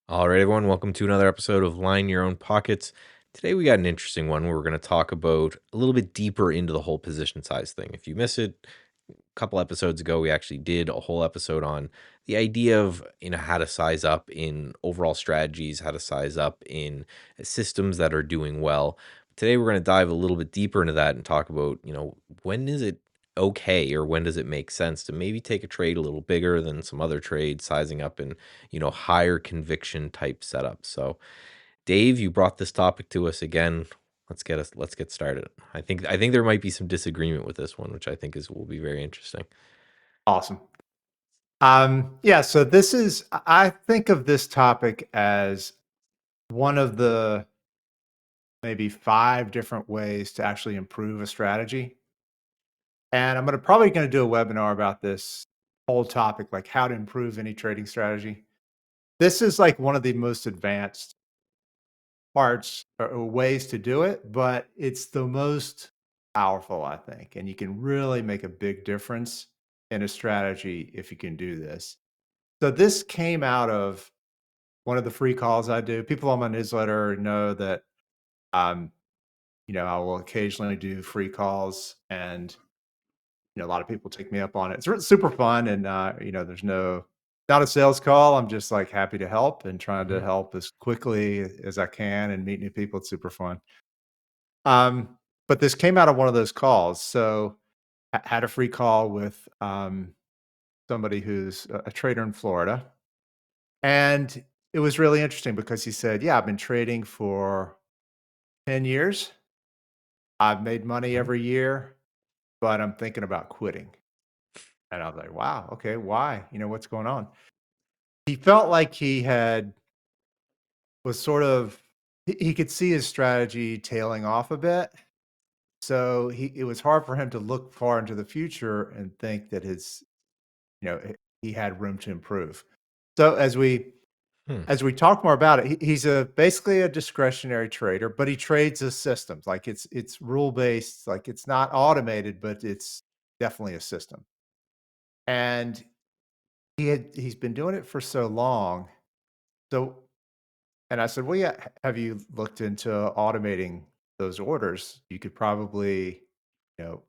All right, everyone, welcome to another episode of Line Your Own Pockets. Today, we got an interesting one where we're going to talk about a little bit deeper into the whole position size thing. If you miss it, a couple episodes ago, we actually did a whole episode on the idea of how to size up in overall strategies, how to size up in systems that are doing well. Today, we're going to dive a little bit deeper into that and talk about when is it okay or when does it make sense to maybe take a trade a little bigger than some other trades, sizing up in higher conviction type setups. So, Dave, you brought this topic to us again. Let's get started. I think there might be some disagreement with this one, which I think is will be very interesting. Awesome. Yeah, so this is I think of this topic as one of the maybe 5 different ways to actually improve a strategy. And I'm probably gonna do a webinar about this whole topic, like how to improve any trading strategy. This is like one of the most advanced parts or ways to do it, but it's the most powerful, I think. And you can really make a big difference in a strategy if you can do this. So this came out of one of the free calls I do. People on my newsletter know that um, I will occasionally do free calls, and a lot of people take me up on it. It's super fun, and there's not a sales call. I'm just like happy to help and trying to Mhm. help as quickly as I can and meet new people. It's super fun. Um, but this came out of one of those calls. So I had a free call with somebody who's a trader in Florida. And it was really interesting because he said, "Yeah, I've been trading for 10 years. I've made money Mhm. every year, but I'm thinking about quitting." And I was like, "Wow, okay, why? What's going on?" He felt like he had was sort of he could see his strategy tailing off a bit. So it was hard for him to look far into the future and think that he had room to improve. So Hmm. as we talk more about it, he's basically a discretionary trader, but he trades as systems. Like it's rule based, like it's not automated, but it's definitely a system. And he's been doing it for so long. So and I said, "Well, yeah, have you looked into automating those orders? You could probably, you know,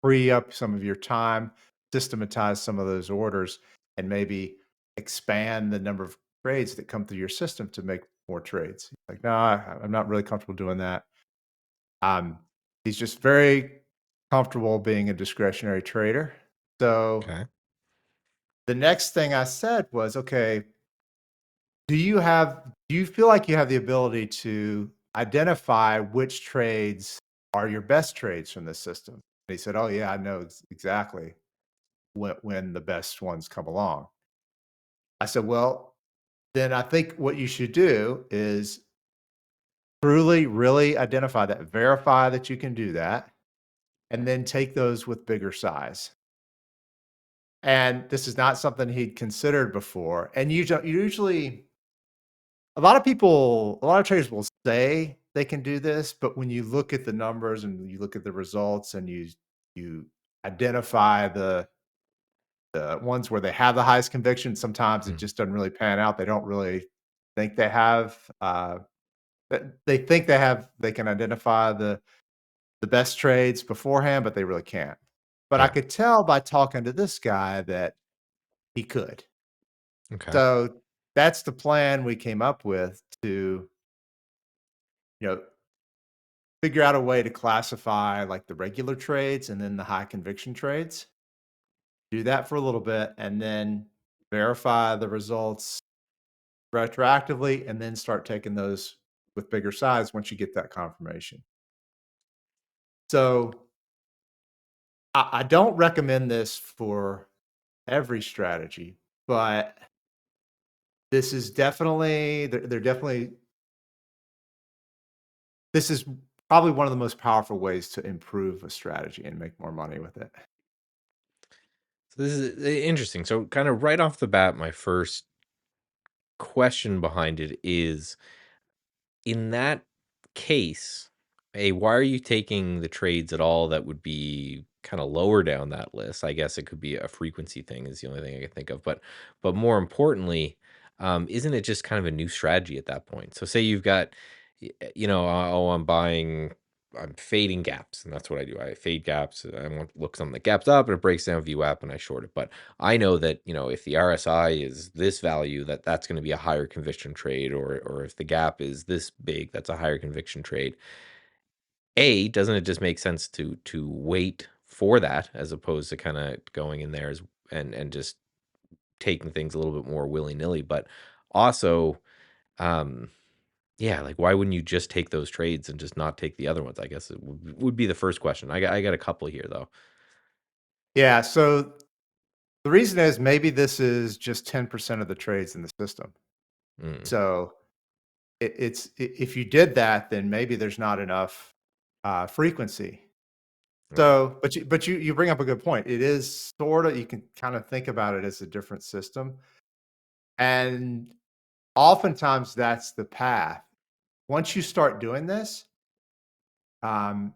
free up some of your time, systematize some of those orders, and maybe expand the number of trades that come through your system to make more trades." Like, no, I'm not really comfortable doing that. Um, he's just very comfortable being a discretionary trader. So Okay. the next thing I said was, okay, do you feel like you have the ability to identify which trades are your best trades from this system? And he said, "Oh yeah, I know exactly when the best ones come along." I said, "Well, then I think what you should do is truly, really identify that, verify that you can do that, and then take those with bigger size." And this is not something he'd considered before. And usually, a lot of traders will say they can do this, but when you look at the numbers and you look at the results and you identify the ones where they have the highest conviction, sometimes it Hmm. just doesn't really pan out. They don't really think they have. They think they can identify the best trades beforehand, but they really can't. But I Yeah. could tell by talking to this guy that he could. Okay. So that's the plan we came up with to, you know, figure out a way to classify like the regular trades and then the high conviction trades. Do that for a little bit and then verify the results retroactively and then start taking those with bigger size once you get that confirmation. So I don't recommend this for every strategy, but this is definitely they're definitely this is probably one of the most powerful ways to improve a strategy and make more money with it. So this is interesting. So, kind of right off the bat, my first question behind it is in that case, why are you taking the trades at all that would be kind of lower down that list? I guess it could be a frequency thing is the only thing I can think of. But more importantly, isn't it just kind of a new strategy at that point? So say you've got, you know, oh, I'm fading gaps, and that's what I do. I fade gaps. I want to look something that gaps up and it breaks down VWAP, and I short it. But I know that if the RSI is this value, that's going to be a higher conviction trade, or if the gap is this big, that's a higher conviction trade. Doesn't it just make sense to wait for that as opposed to kind of going in there and just taking things a little bit more willy-nilly, but also, um, yeah, like, why wouldn't you just take those trades and just not take the other ones? I guess it would be the first question. I got a couple here, though. Yeah, so the reason is maybe this is just 10% of the trades in the system. Mm, So if you did that, then maybe there's not enough frequency. right. So, but you bring up a good point. It is sort of, you can kind of think about it as a different system, and oftentimes that's the path. Once you start doing this, um,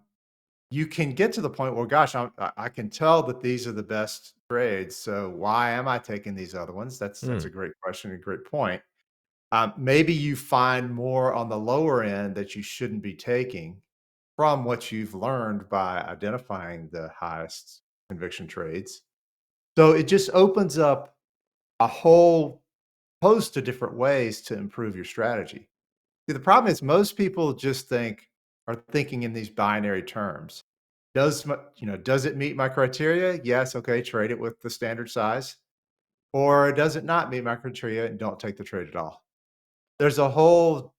you can get to the point where, gosh, I can tell that these are the best trades. So why am I taking these other ones? That's Mm, a great question, a great point. Maybe you find more on the lower end that you shouldn't be taking from what you've learned by identifying the highest conviction trades. So it just opens up a whole host of different ways to improve your strategy. See, the problem is most people just are thinking in these binary terms. Does it meet my criteria? Yes, okay, trade it with the standard size. Or does it not meet my criteria and don't take the trade at all? There's a whole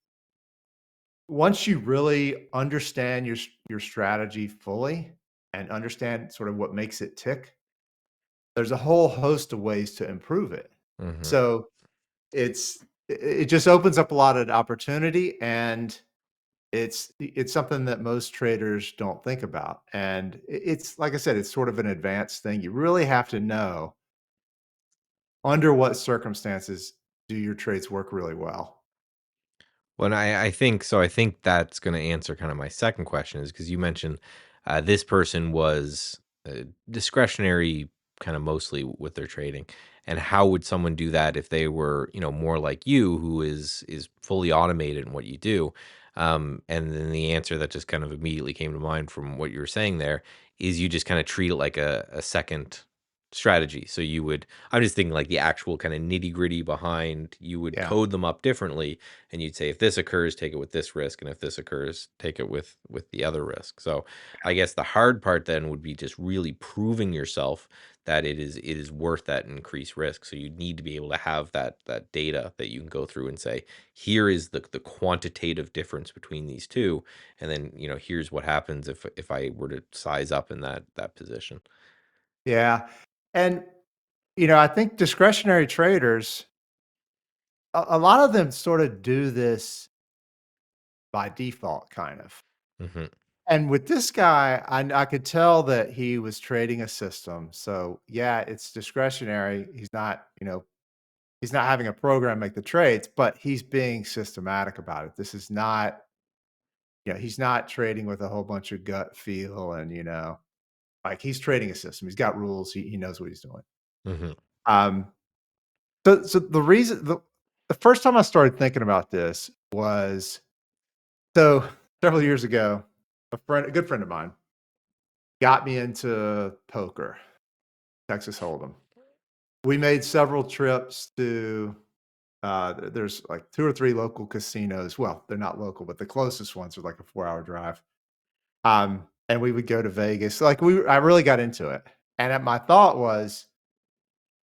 Once you really understand your strategy fully and understand sort of what makes it tick, there's a whole host of ways to improve it. mhm. So it just opens up a lot of opportunity, and it's something that most traders don't think about. And it's like I said, it's sort of an advanced thing. You really have to know under what circumstances do your trades work really well. Well, and I think so. I think that's going to answer kind of my second question is because you mentioned this person was discretionary, kind of mostly with their trading, and how would someone do that if they were, more like you, who is fully automated in what you do? And then the answer that just kind of immediately came to mind from what you were saying there is you just kind of treat it like a second strategy. So you would, I'm just thinking like the actual kind of nitty gritty behind, you would Yeah. code them up differently, and you'd say if this occurs take it with this risk, and if this occurs take it with the other risk. So I guess the hard part then would be just really proving yourself that it is worth that increased risk. So you need to be able to have that data that you can go through and say, here is the quantitative difference between these two, and then here's what happens if I were to size up in that position. Yeah. And I think discretionary traders, a lot of them sort of do this by default, kind of. Hmm. And with this guy, I could tell that he was trading a system. So yeah, it's discretionary. He's not having a program make the trades, but he's being systematic about it. This is not, he's not trading with a whole bunch of gut feel and, like he's trading a system. He's got rules. He knows what he's doing. Hmm. Um, so the first time I started thinking about this was, so several years ago, a good friend of mine got me into poker, Texas Hold'em. We made several trips to there's like 2 or 3 local casinos. Well, they're not local, but the closest ones are like a 4-hour drive. And we would go to Vegas. Like I really got into it. And my thought was,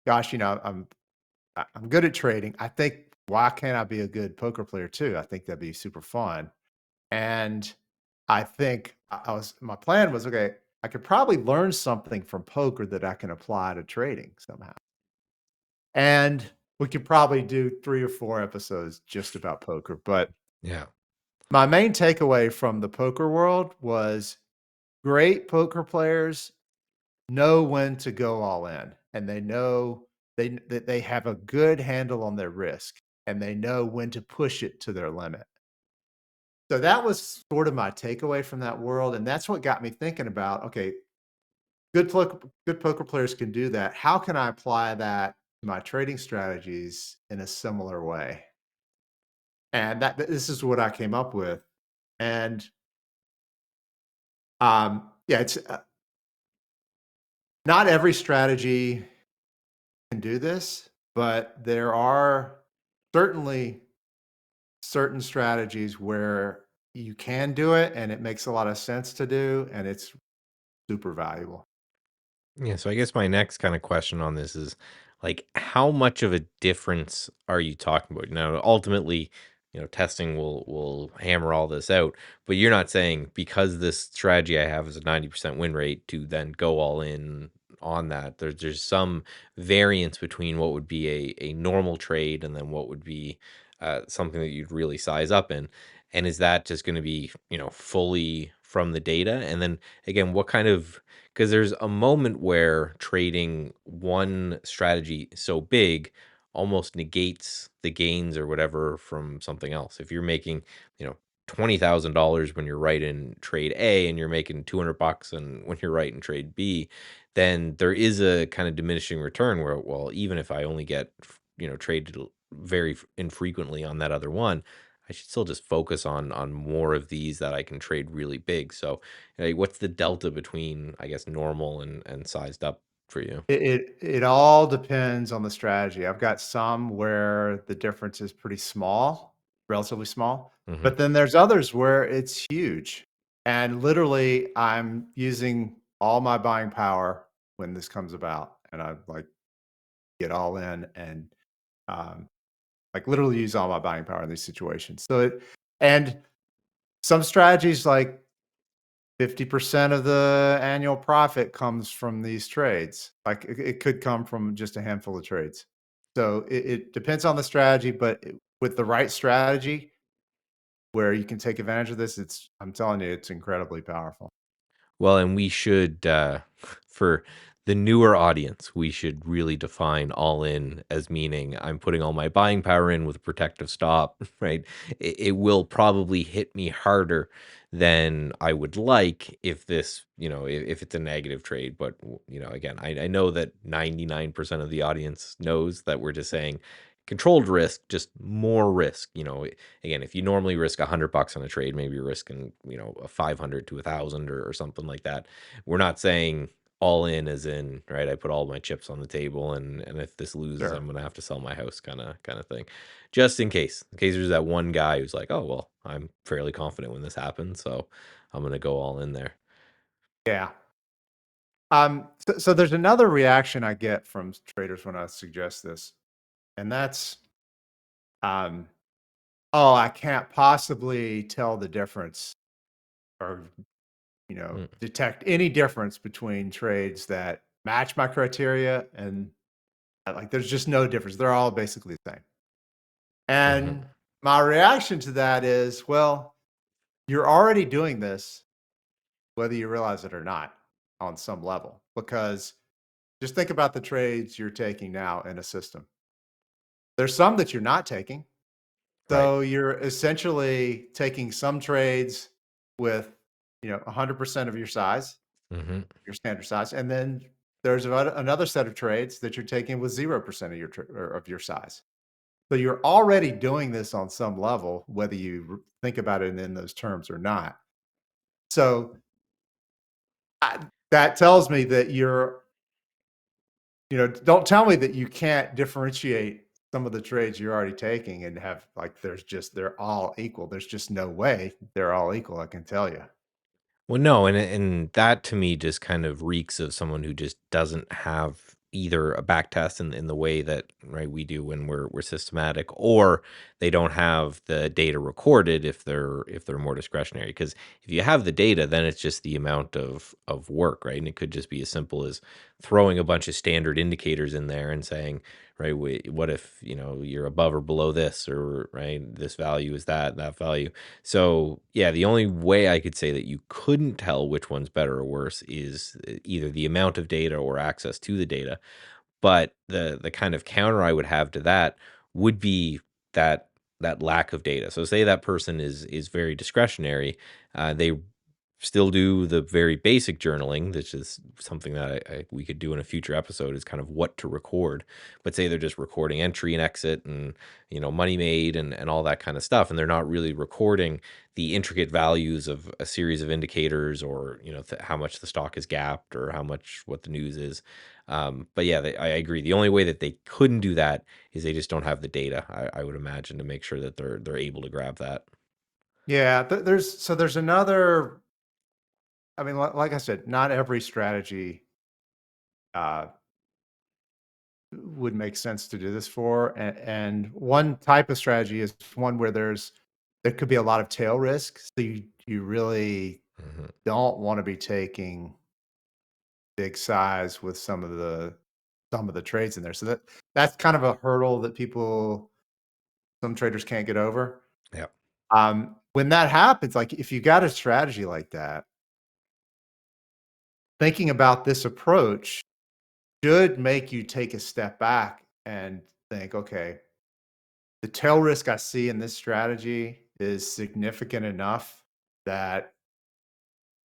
gosh, I'm good at trading. I think, why can't I be a good poker player too? I think that'd be super fun. And I think my plan was, okay, I could probably learn something from poker that I can apply to trading somehow. And we could probably do 3 or 4 episodes just about poker. But Yeah. my main takeaway from the poker world was, great poker players know when to go all in, and they know that they have a good handle on their risk, and they know when to push it to their limit. So that was sort of my takeaway from that world, and that's what got me thinking about, okay, good poker players can do that. How can I apply that my trading strategies in a similar way. And this is what I came up with. And yeah, it's not every strategy can do this, but there are certainly certain strategies where you can do it and it makes a lot of sense to do and it's super valuable. Yeah, so I guess my next kind of question on this is like how much of a difference are you talking about? Now, ultimately, testing will hammer all this out, but you're not saying because this strategy I have is a 90% win rate to then go all in on that. There's some variance between what would be a normal trade and then what would be something that you'd really size up in. And is that just going to be, fully from the data? And then again, what kind of, because there's a moment where trading one strategy so big almost negates the gains or whatever from something else. If you're making, you know, $20,000 when you're right in trade A and you're making 200 bucks and when you're right in trade B, then there is a kind of diminishing return where, well, even if I only get, traded very infrequently on that other one, I should still just focus on more of these that I can trade really big. So, what's the delta between, I guess, normal and sized up for you? It all depends on the strategy. I've got some where the difference is pretty small, relatively small, Mhm, but then there's others where it's huge. And literally, I'm using all my buying power when this comes about, and I like get all in and um, like literally use all my buying power in these situations. And some strategies like 50% of the annual profit comes from these trades. Like it could come from just a handful of trades. So it depends on the strategy, but with the right strategy where you can take advantage of this, I'm telling you, it's incredibly powerful. well, and we should, for the newer audience, we should really define all in as meaning I'm putting all my buying power in with a protective stop, right? It will probably hit me harder than I would like if this, if it's a negative trade. But, again, I know that 99% of the audience knows that we're just saying controlled risk, just more risk. Again, if you normally risk 100 bucks on a trade, maybe you're risking, a 500 to 1,000 or something like that. We're not saying all in as in, right, I put all my chips on the table and if this loses, I'm Sure. going to have to sell my house kind of thing. Just in case there's that one guy who's like, "Oh, well, I'm fairly confident when this happens, so I'm going to go all in there." Yeah. So there's another reaction I get from traders when I suggest this, and that's, um, oh, I can't possibly tell the difference or Mm, detect any difference between trades that match my criteria and like there's just no difference. They're all basically the same. mhm. And my reaction to that is, well, you're already doing this, whether you realize it or not, on some level, because just think about the trades you're taking now in a system. There's some that you're not taking. Right. So you're essentially taking some trades with, 100% of your size, Mhm. your standard size, and then there's another set of trades that you're taking with 0% of your size. So you're already doing this on some level, whether you think about it in those terms or not. So that tells me that don't tell me that you can't differentiate some of the trades you're already taking and have like they're all equal. There's just no way they're all equal. I can tell you. Well, no, and that to me just kind of reeks of someone who just doesn't have either a back test in the way that right we do when we're systematic, or they don't have the data recorded if they're more discretionary. Because if you have the data, then it's just the amount of work, right? And it could just be as simple as throwing a bunch of standard indicators in there and saying, right, what if you're above or below this, or right, this value is that value. So, yeah, the only way I could say that you couldn't tell which one's better or worse is either the amount of data or access to the data. But the kind of counter I would have to that would be that that lack of data. So say that person is very discretionary. They still do the very basic journaling, which is something that we could do in a future episode, is kind of what to record. But say they're just recording entry and exit and, money made and all that kind of stuff. And they're not really recording the intricate values of a series of indicators, or, how much the stock is gapped or what the news is. But yeah, I agree. The only way that they couldn't do that is they just don't have the data, I would imagine, to make sure that they're able to grab that. Yeah, there's another. I mean, like I said, not every strategy uh, would make sense to do this for. And one type of strategy is one where there could be a lot of tail risk. So you really Mhm. don't want to be taking big size with some of the trades in there. So that's kind of a hurdle that some traders can't get over. Yeah. When that happens, like if you got a strategy like that, thinking about this approach should make you take a step back and think, okay, the tail risk I see in this strategy is significant enough that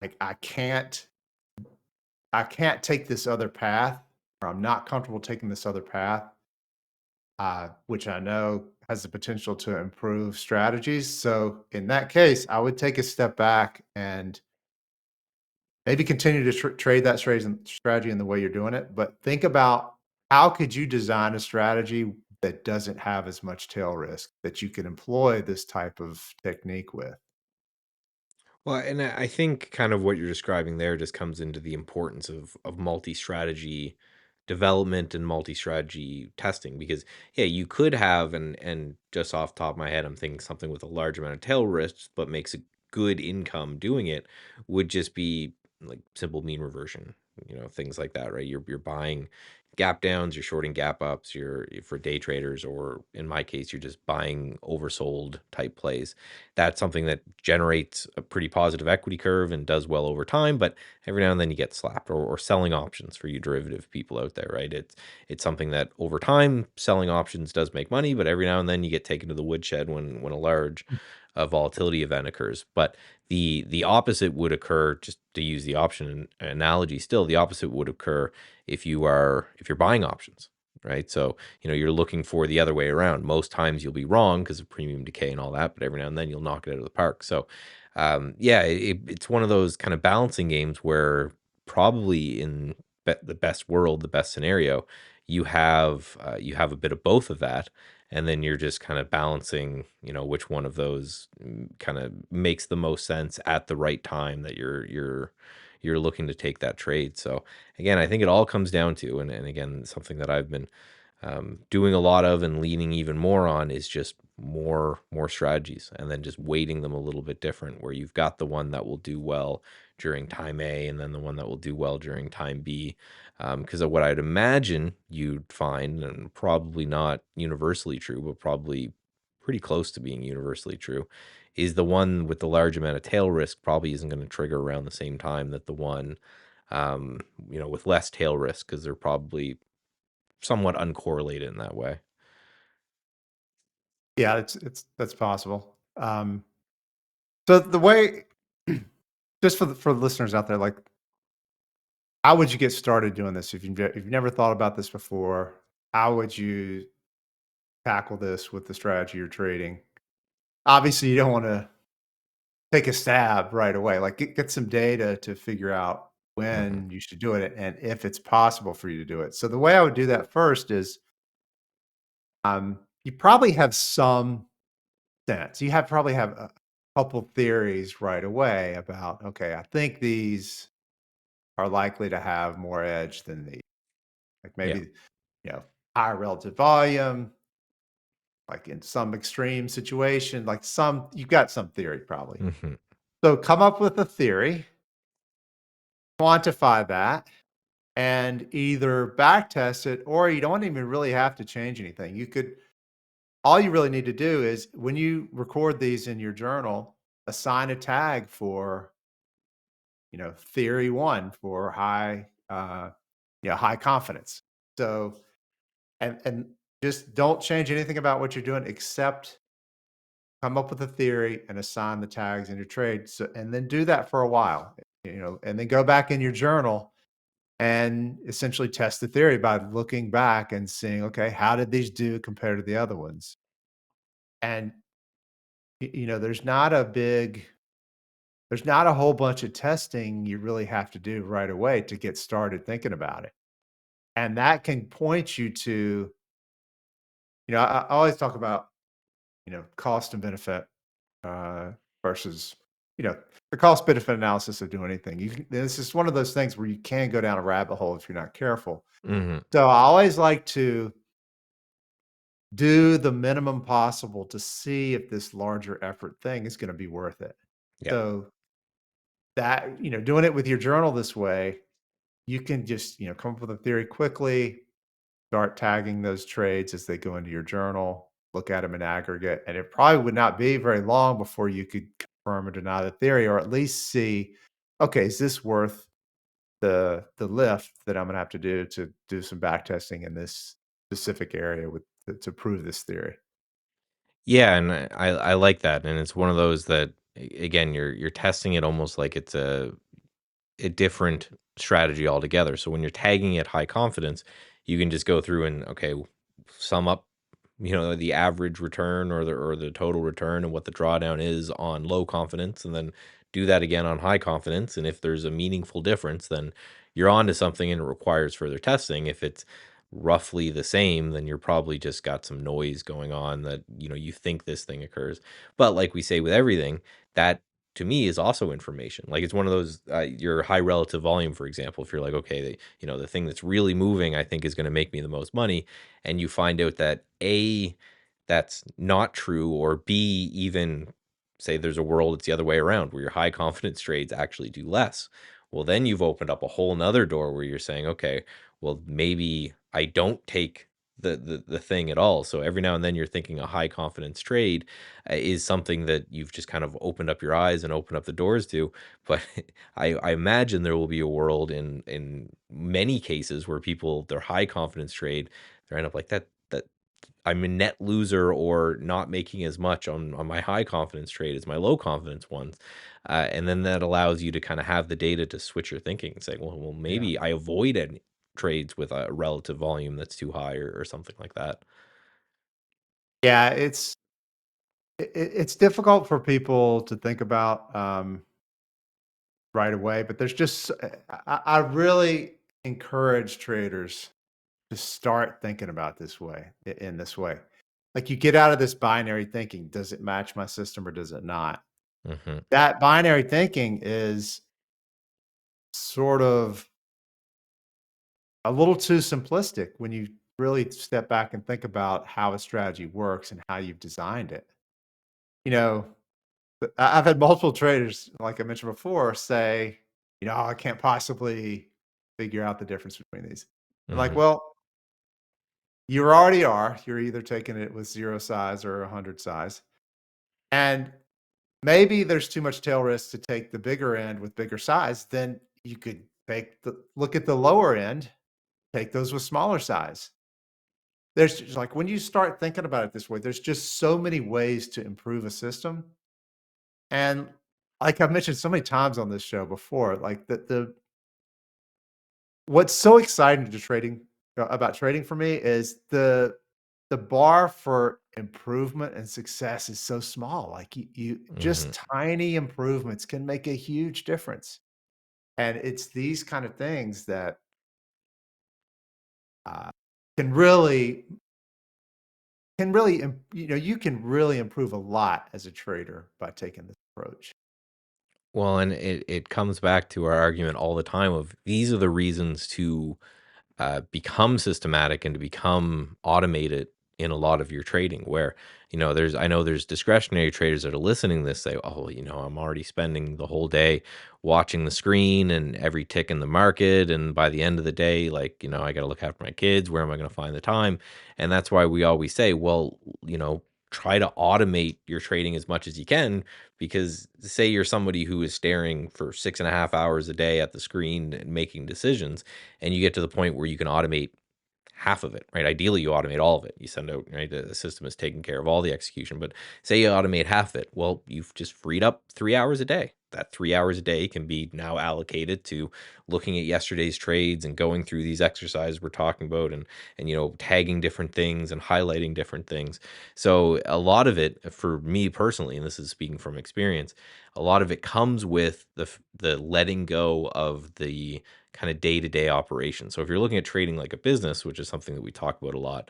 like I can't take this other path, or I'm not comfortable taking this other path, which I know has the potential to improve strategies. So in that case, I would take a step back and maybe continue to trade that strategy in the way you're doing it, but think about how could you design a strategy that doesn't have as much tail risk that you can employ this type of technique with. Well, and I think kind of what you're describing there just comes into the importance of multi-strategy development and multi-strategy testing, because yeah, you could have, and just off the top of my head, I'm thinking something with a large amount of tail risks but makes a good income doing it would just be like simple mean reversion, things like that, right? You're buying gap downs, you're shorting gap ups, you're for day traders, or in my case, you're just buying oversold type plays. That's something that generates a pretty positive equity curve and does well over time, but every now and then you get slapped, or selling options for you derivative people out there, right? It's something that over time selling options does make money, but every now and then you get taken to the woodshed when a large volatility event occurs. But the opposite would occur, just to use the option analogy, still the opposite would occur if you're buying options, right? So, you're looking for the other way around. Most times you'll be wrong because of premium decay and all that, but every now and then you'll knock it out of the park. So, yeah, it's one of those kind of balancing games where probably in the best world, the best scenario, you have a bit of both of that, and then you're just kind of balancing, which one of those kind of makes the most sense at the right time that you're looking to take that trade. So again, I think it all comes down to, and again, something that I've been doing a lot of and leaning even more on, is just more strategies, and then just weighting them a little bit different, where you've got the one that will do well during time A, and then the one that will do well during time B. Because of what I'd imagine you'd find, and probably not universally true, but probably pretty close to being universally true, is the one with the large amount of tail risk probably isn't going to trigger around the same time that the one with less tail risk, because they're probably somewhat uncorrelated in that way. Yeah, it's that's possible. So the way, just for the listeners out there, like, how would you get started doing this if you've never thought about this before? How would you tackle this with the strategy you're trading? Obviously, you don't want to take a stab right away. Like get some data to figure out Mhm. when you should do it and if it's possible for you to do it. So the way I would do that first is you probably have some sense. You have probably have a couple theories right away about, okay, I think these are likely to have more edge than these. Like Yeah. maybe, you know, higher relative volume, like in some extreme situation, like you've got some theory probably. Mhm. So come up with a theory, quantify that, and either back test it, or you don't even really have to change anything. All you really need to do is when you record these in your journal, assign a tag for, theory one for high confidence. So, and just don't change anything about what you're doing except come up with a theory and assign the tags in your trade. So, and then do that for a while, and then go back in your journal and essentially test the theory by looking back and seeing, okay, how did these do compared to the other ones? And there's not a whole bunch of testing you really have to do right away to get started thinking about it. And that can point you to, I always talk about, cost and benefit uh, versus, you know, the cost benefit analysis of doing anything. This is one of those things where you can go down a rabbit hole if you're not careful. Mhm. So I always like to do the minimum possible to see if this larger effort thing is going to be worth it. Yeah. So that, doing it with your journal this way, you can just, come up with a theory quickly, start tagging those trades as they go into your journal, look at them in aggregate, and it probably would not be very long before you could confirm or deny the theory, or at least see, okay, is this worth the lift that I'm gonna have to do some back testing in this specific area with to prove this theory? Yeah, and I like that, and it's one of those that again, you're testing it almost like it's a different strategy altogether. So when you're tagging at high confidence, you can just go through and okay, sum up, the average return or the total return and what the drawdown is on low confidence, and then do that again on high confidence. And if there's a meaningful difference, then you're on to something and it requires further testing. If it's roughly the same, then you're probably just got some noise going on that you think this thing occurs. But like we say with everything, that to me is also information. Like it's one of those your high relative volume, for example. If you're like, okay, the thing that's really moving, I think is going to make me the most money, and you find out that A, that's not true, or B, even say there's a world it's the other way around where your high confidence trades actually do less. Well, then you've opened up a whole nother door where you're saying, okay, well, maybe I don't take the thing at all. So every now and then you're thinking a high confidence trade is something that you've just kind of opened up your eyes and opened up the doors to. But I imagine there will be a world in many cases where people their high confidence trade, they end up like that I'm a net loser or not making as much on my high confidence trade as my low confidence ones. And then that allows you to kind of have the data to switch your thinking and say, well, Yeah. maybe I avoid any trades with a relative volume that's too high or something like that. Yeah, it's difficult for people to think about, right away, but there's just I really encourage traders to start thinking about this way in this way. Like you get out of this binary thinking, does it match my system or does it not? Hmm. That binary thinking is sort of a little too simplistic when you really step back and think about how a strategy works and how you've designed it. You know, I've had multiple traders, like I mentioned before, say, "Oh, I can't possibly figure out the difference between these." I'm like, Hmm. "Well, you already are. You're either taking it with 0 size or 100 size, and maybe there's too much tail risk to take the bigger end with bigger size. Then you could look at the lower end, take those with smaller size." There's just like when you start thinking about it this way, there's just so many ways to improve a system. And like I've mentioned so many times on this show before, like the what's so exciting to trading about trading for me is the bar for improvement and success is so small. Like you Hmm. just tiny improvements can make a huge difference. And it's these kind of things that uh, can really you can really improve a lot as a trader by taking this approach. Well, and it comes back to our argument all the time of these are the reasons to become systematic and to become automated in a lot of your trading where I know there's discretionary traders that are listening to this say, oh, I'm already spending the whole day watching the screen and every tick in the market, and by the end of the day, like, I got to look after my kids, where am I going to find the time? And that's why we always say, well, try to automate your trading as much as you can, because say you're somebody who is staring for 6.5 hours a day at the screen and making decisions, and you get to the point where you can automate half of it, right? Ideally, you automate all of it. You send out, right? The system is taking care of all the execution, but say you automate half of it. Well, you've just freed up 3 hours a day. That 3 hours a day can be now allocated to looking at yesterday's trades and going through these exercises we're talking about, and tagging different things and highlighting different things. So a lot of it, for me personally, and this is speaking from experience, a lot of it comes with the letting go of the kind of day-to-day operation. So if you're looking at trading like a business, which is something that we talk about a lot,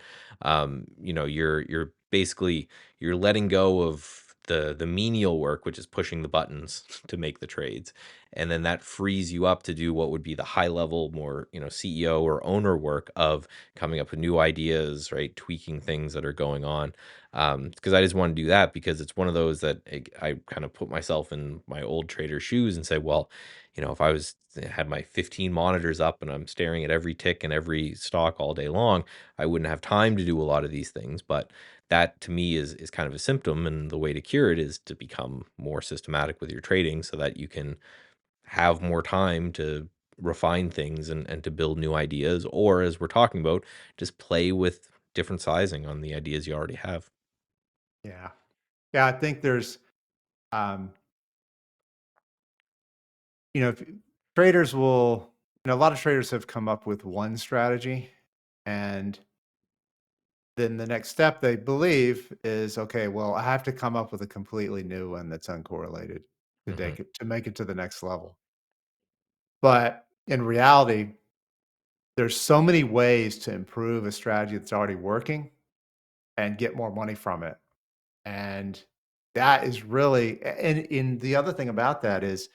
you're basically you're letting go of the menial work, which is pushing the buttons to make the trades, and then that frees you up to do what would be the high level, more CEO or owner work of coming up with new ideas, right? Tweaking things that are going on. Because I just want to do that because it's one of those that I kind of put myself in my old trader shoes and say, well, if I was had my 15 monitors up and I'm staring at every tick and every stock all day long, I wouldn't have time to do a lot of these things. But that to me is kind of a symptom, and the way to cure it is to become more systematic with your trading so that you can have more time to refine things and to build new ideas, or as we're talking about, just play with different sizing on the ideas you already have. Yeah. Yeah, I think there's, um, if traders will, a lot of traders have come up with one strategy, and then the next step they believe is, okay, well, I have to come up with a completely new one that's uncorrelated Hmm. to make it to the next level. But in reality, there's so many ways to improve a strategy that's already working and get more money from it. And that is really, and the other thing about that is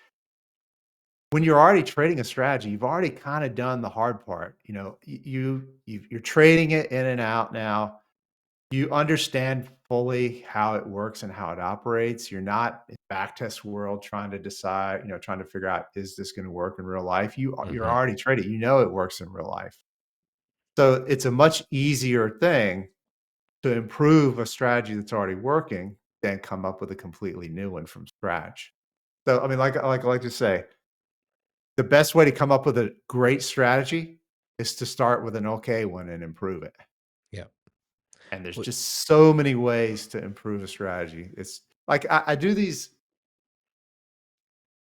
when you're already trading a strategy, you've already kind of done the hard part. You're trading it in and out now. You understand fully how it works and how it operates. You're not in backtest world trying to decide, trying to figure out, is this going to work in real life? You're Hmm. already trading. You know it works in real life. So it's a much easier thing to improve a strategy that's already working than come up with a completely new one from scratch. So I mean, like I like to say, the best way to come up with a great strategy is to start with an okay one and improve it. Yeah. And there's Well, just so many ways to improve a strategy. It's like I do these.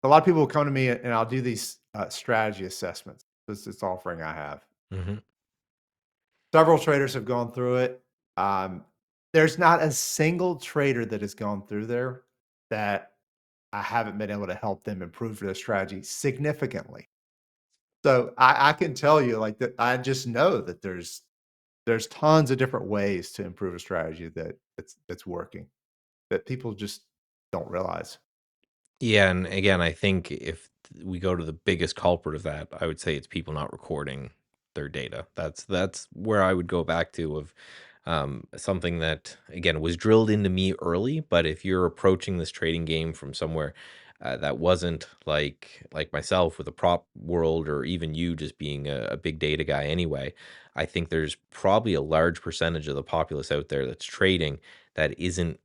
A lot of people will come to me and I'll do these strategy assessments. This offering I have. mhm. Several traders have gone through it. Um, there's not a single trader that has gone through there that I haven't been able to help them improve their strategy significantly. So I can tell you like that. I just know that there's tons of different ways to improve a strategy that's working that people just don't realize. Yeah, and again, I think if we go to the biggest culprit of that, I would say it's people not recording their data. That's where I would go back to of something that again was drilled into me early. But if you're approaching this trading game from somewhere that wasn't like myself with a prop world, or even you just being a big data guy anyway, I think there's probably a large percentage of the populace out there that's trading that isn't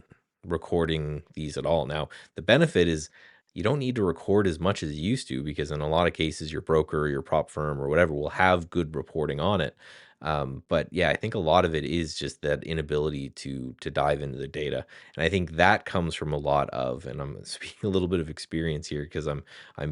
recording these at all. Now, the benefit is you don't need to record as much as you used to, because in a lot of cases your broker or your prop firm or whatever will have good reporting on it. But yeah, I think a lot of it is just that inability to dive into the data, and I think that comes from a lot of, and I'm speaking a little bit of experience here because I'm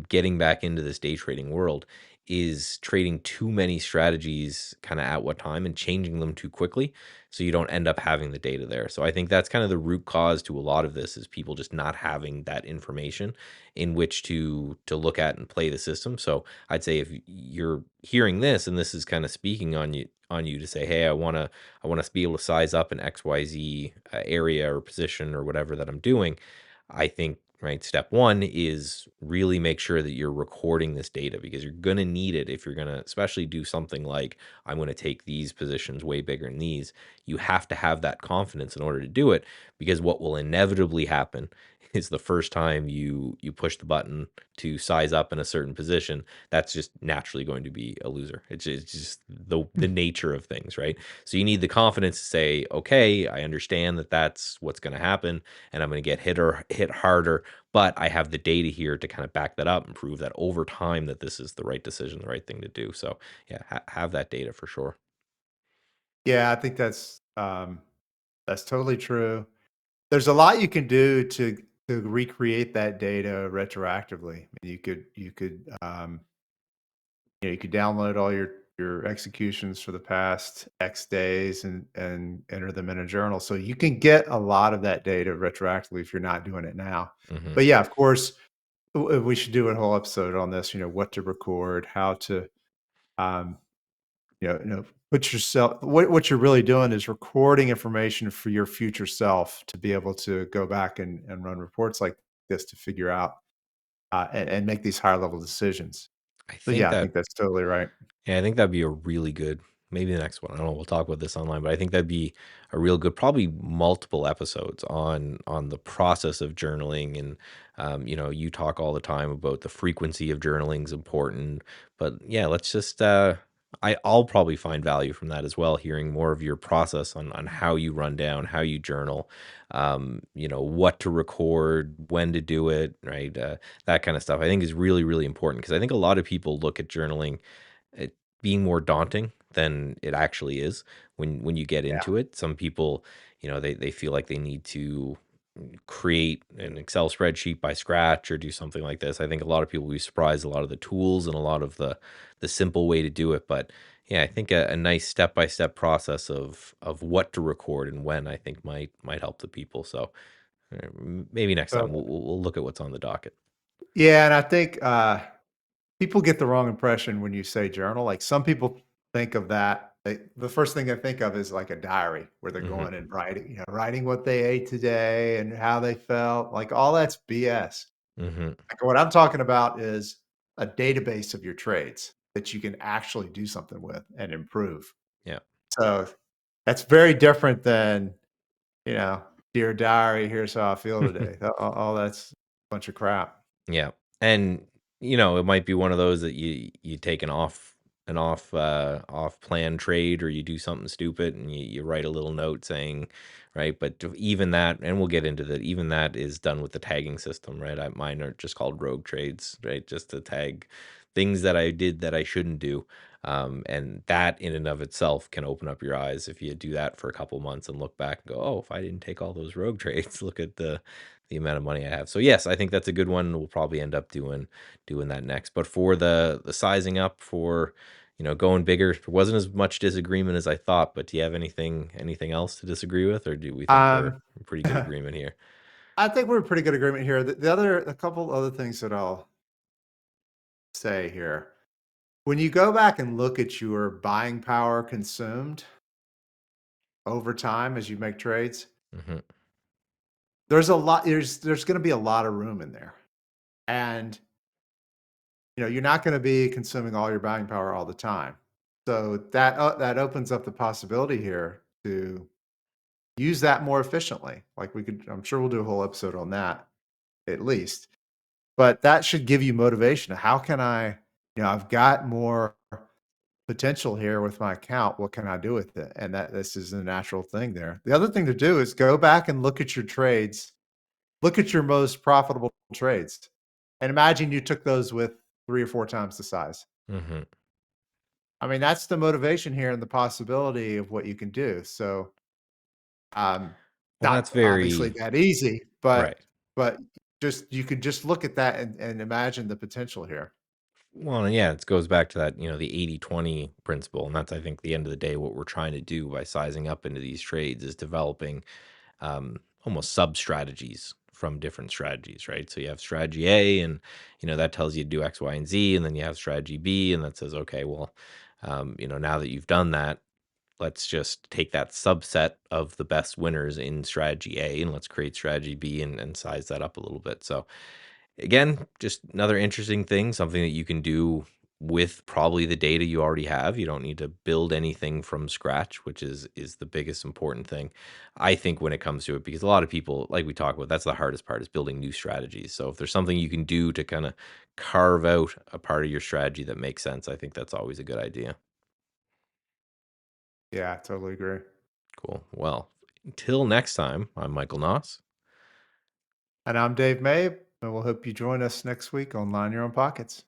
getting back into this day trading world, is trading too many strategies kind of at what time and changing them too quickly, so you don't end up having the data there. So I think that's kind of the root cause to a lot of this, is people just not having that information in which to look at and play the system. So I'd say if you're hearing this and this is kind of speaking on you to say, hey, I want to be able to size up an XYZ area or position or whatever that I'm doing, I think, right, step one is really make sure that you're recording this data, because you're going to need it if you're going to especially do something like, I'm going to take these positions way bigger than these. You have to have that confidence in order to do it, because what will inevitably happen is the first time you push the button to size up in a certain position, that's just naturally going to be a loser. It's just the nature of things, right? So you need the confidence to say, okay, I understand that that's what's going to happen, and I'm going to get hit harder, but I have the data here to kind of back that up and prove that over time that this is the right decision, the right thing to do. So yeah, have that data for sure. Yeah, I think that's totally true. There's a lot you can do to recreate that data retroactively. You could download all your executions for the past X days and enter them in a journal. So you can get a lot of that data retroactively if you're not doing it now. Hmm. But yeah, of course, we should do a whole episode on this. What to record, how to, um, put yourself. What you're really doing is recording information for your future self to be able to go back and run reports like this to figure out and make these higher level decisions. I So think yeah, I that think that's totally right. Yeah, I think that'd be a really good, maybe the next one. I don't know. We'll talk about this online, but I think that'd be a real good, probably multiple episodes on the process of journaling. And you talk all the time about the frequency of journaling is important, but yeah, let's just. I'll probably find value from that as well. Hearing more of your process on how you run down, how you journal, what to record, when to do it, right? That kind of stuff. I think is really really important because I think a lot of people look at journaling it being more daunting than it actually is when you get Yeah. into it. Some people, they feel like they need to create an Excel spreadsheet by scratch or do something like this. I think a lot of people will be surprised a lot of the tools and a lot of the simple way to do it. But yeah, I think a nice step by step process of what to record and when I think might help the people. So maybe next time So we'll look at what's on the docket. yeah, and I think, people get the wrong impression when you say journal. Like, some people think of that the first thing they think of is like a diary where they're Hmm. going and writing what they ate today and how they felt, like, all that's BS. Hmm. Like, what I'm talking about is a database of your trades that you can actually do something with and improve. Yeah. So, that's very different than, you know, "Dear diary, here's how I feel today." All that's a bunch of crap. Yeah. And it might be one of those that you take an off plan trade or you do something stupid and you write a little note saying, right? But even that, and we'll get into that, even that is done with the tagging system, right? Mine are just called rogue trades, right? Just to tag things that I did that I shouldn't do. And that in and of itself can open up your eyes if you do that for a couple months and look back and go, oh, if I didn't take all those rogue trades, look at the amount of money I have. So yes, I think that's a good one. We'll probably end up doing that next. But for the sizing up for going bigger, there wasn't as much disagreement as I thought. But do you have anything else to disagree with, or do we think we're Um, in pretty good agreement here? I think we're in pretty good agreement here. A couple other things that I'll say here. When you go back and look at your buying power consumed over time as you make trades, Hmm. there's going to be a lot of room in there. And you're not going to be consuming all your buying power all the time. So that opens up the possibility here to use that more efficiently. Like, I'm sure we'll do a whole episode on that at least. But that should give you motivation. How can I've got more potential here with my account. What can I do with it? And that this is a natural thing there. The other thing to do is go back and look at your trades, look at your most profitable trades, and imagine you took those with 3 or 4 times the size. Hmm. I mean, that's the motivation here and the possibility of what you can do. So, um, Well, that's not obviously very that easy, right. but just you could just look at that and imagine the potential here. Well, yeah, it goes back to that, the 80/20 principle. And that's, I think, the end of the day, what we're trying to do by sizing up into these trades is developing almost sub strategies from different strategies, right? So you have strategy A, and that tells you to do X, Y, and Z, and then you have strategy B, and that says, okay, well, now that you've done that, let's just take that subset of the best winners in strategy A, and let's create strategy B and size that up a little bit. So again, just another interesting thing, something that you can do with probably the data you already have. You don't need to build anything from scratch, which is the biggest important thing, I think, when it comes to it, because a lot of people, like we talk about, that's the hardest part is building new strategies. So if there's something you can do to kind of carve out a part of your strategy that makes sense, I think that's always a good idea. Yeah, I totally agree. Cool. Well, until next time, I'm Michael Noss. And I'm Dave May, and we'll hope you join us next week on Line Your Own Pockets.